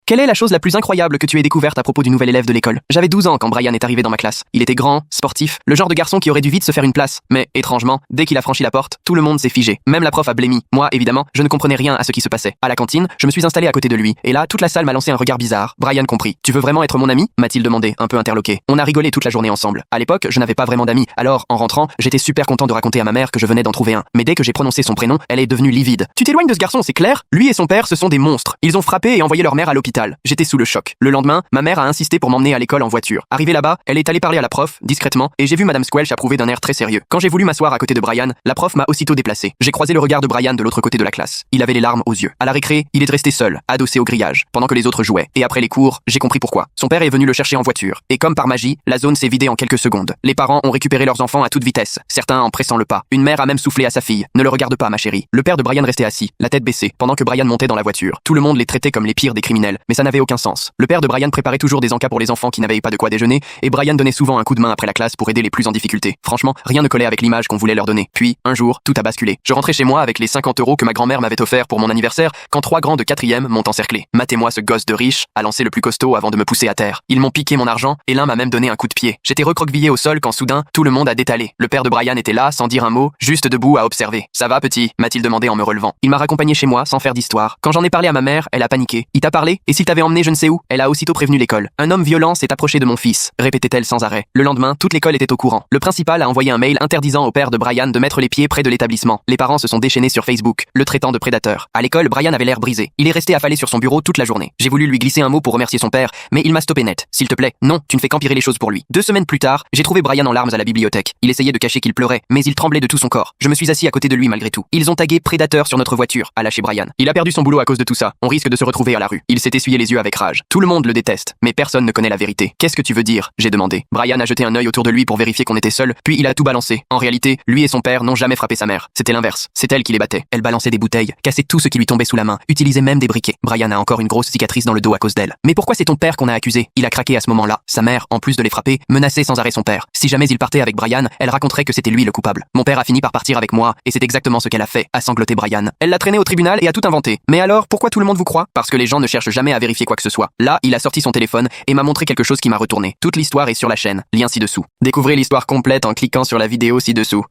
Quelle est la chose la plus incroyable que tu aies découverte à propos du nouvel élève de l'école? J'avais 12 ans quand Brian est arrivé dans ma classe. Il était grand, sportif, le genre de garçon qui aurait dû vite se faire une place. Mais, étrangement, dès qu'il a franchi la porte, tout le monde s'est figé. Même la prof a blêmi. Moi, évidemment, je ne comprenais rien à ce qui se passait. À la cantine, je me suis installé à côté de lui. Et là, toute la salle m'a lancé un regard bizarre. Brian comprit. Tu veux vraiment être mon ami? M'a-t-il demandé, un peu interloqué. On a rigolé toute la journée ensemble. À l'époque, je n'avais pas vraiment d'amis. Alors, en rentrant, j'étais super content de raconter à ma mère que je venais d'en trouver un. Mais dès que j'ai prononcé son prénom, elle est devenue livide. Tu t'éloignes de ce garçon, c'est clair? Lui et son père, ce sont des monstres. Ils ont frappé et envoyé leur mère à l'hôpital. J'étais sous le choc. Le lendemain, ma mère a insisté pour m'emmener à l'école en voiture. Arrivée là-bas, elle est allée parler à la prof, discrètement, et j'ai vu Madame Squelch approuver d'un air très sérieux. Quand j'ai voulu m'asseoir à côté de Brian, la prof m'a aussitôt déplacé. J'ai croisé le regard de Brian de l'autre côté de la classe. Il avait les larmes aux yeux. À la récré, il est resté seul, adossé au grillage, pendant que les autres jouaient. Et après les cours, j'ai compris pourquoi. Son père est venu le chercher en voiture. Et comme par magie, la zone s'est vidée en quelques secondes. Les parents ont récupéré leurs enfants à toute vitesse, certains en pressant le pas. Une mère a même soufflé à sa fille. Ne le regarde pas, ma chérie. Le père de Brian restait assis, la tête baissée, pendant que Brian montait dans la voiture. Tout le monde les traitait comme les pires des criminels, mais ça n'avait aucun sens. Le père de Brian préparait toujours des encas pour les enfants qui n'avaient pas de quoi déjeuner, et Brian donnait souvent un coup de main après la classe pour aider les plus en difficulté. Franchement, rien ne collait avec l'image qu'on voulait leur donner. Puis, un jour, tout a basculé. Je rentrais chez moi avec les 50 € que ma grand-mère m'avait offert pour mon anniversaire, quand 3 grands de 4e m'ont encerclé. Matez-moi ce gosse de riche, a lancé le plus costaud avant de me pousser à terre. Ils m'ont piqué mon argent, et l'un m'a même donné un coup de pied. J'étais recroquevillé au sol quand soudain, tout le monde a détalé. Le père de Brian était là, sans dire un mot, juste debout à observer. Ça va, petit? M'a-t-il demandé en me relevant. Il m'a raccompagné chez moi, sans faire d'histoire. Quand j'en ai parlé à ma mère, elle a paniqué. Il t'a parlé? Et s'il t'avait emmené je ne sais où? Elle a aussitôt prévenu l'école. Un homme violent s'est approché de mon fils, répétait-elle sans arrêt. Le lendemain, toute l'école était au courant. Le principal a envoyé un mail interdisant au père de Brian de mettre les pieds près de l'établissement. Les parents se sont déchaînés sur Facebook, le traitant de prédateur. À l'école, Brian avait l'air brisé. Il est resté affalé sur son bureau toute la journée. J'ai voulu lui glisser un mot pour remercier son père, mais il m'a stoppé net. S'il te plaît, non, tu ne fais qu'empirer les choses pour lui. 2 semaines plus tard, j'ai trouvé Brian en larmes à la bibliothèque. Il essayait de cacher qu'il pleurait, mais il tremblait de tout son corps. Je me suis assis à côté de lui malgré tout. Ils ont tagué prédateur sur notre voiture, a lâché Brian. Il a perdu son boulot à cause de tout ça. On risque de se retrouver à la rue. Il s'est essuyé les yeux avec rage. Tout le monde le déteste, mais personne ne connaît la vérité. Qu'est-ce que tu veux dire? J'ai demandé. Brian a jeté un œil autour de lui pour vérifier qu'on était seul, puis il a tout balancé. En réalité, lui et son père n'ont jamais frappé sa mère. C'était l'inverse. C'est elle qui les battait. Elle balançait des bouteilles, cassait tout ce qui lui tombait sous la main, utilisait même des briquets. Brian a encore une grosse cicatrice dans le dos à cause d'elle. Mais pourquoi c'est ton père qu'on a accusé? Il a craqué à ce moment-là. Sa mère, en plus de les frapper, menaçait sans arrêt son père. Si jamais il partait avec Brian, elle raconterait que c'était lui le coupable. Mon père a fini par partir avec moi, et c'est exactement ce qu'elle a fait, a sangloté Brian. Elle l'a traîné au tribunal et a tout inventé. Mais alors, pourquoi tout le monde vous croit? Parce que les gens ne cherchent jamais à vérifier quoi que ce soit. Là, il a sorti son téléphone et m'a montré quelque chose qui m'a retourné. Toute l'histoire est sur la chaîne. Lien ci-dessous. Découvrez l'histoire complète en cliquant sur la vidéo ci-dessous.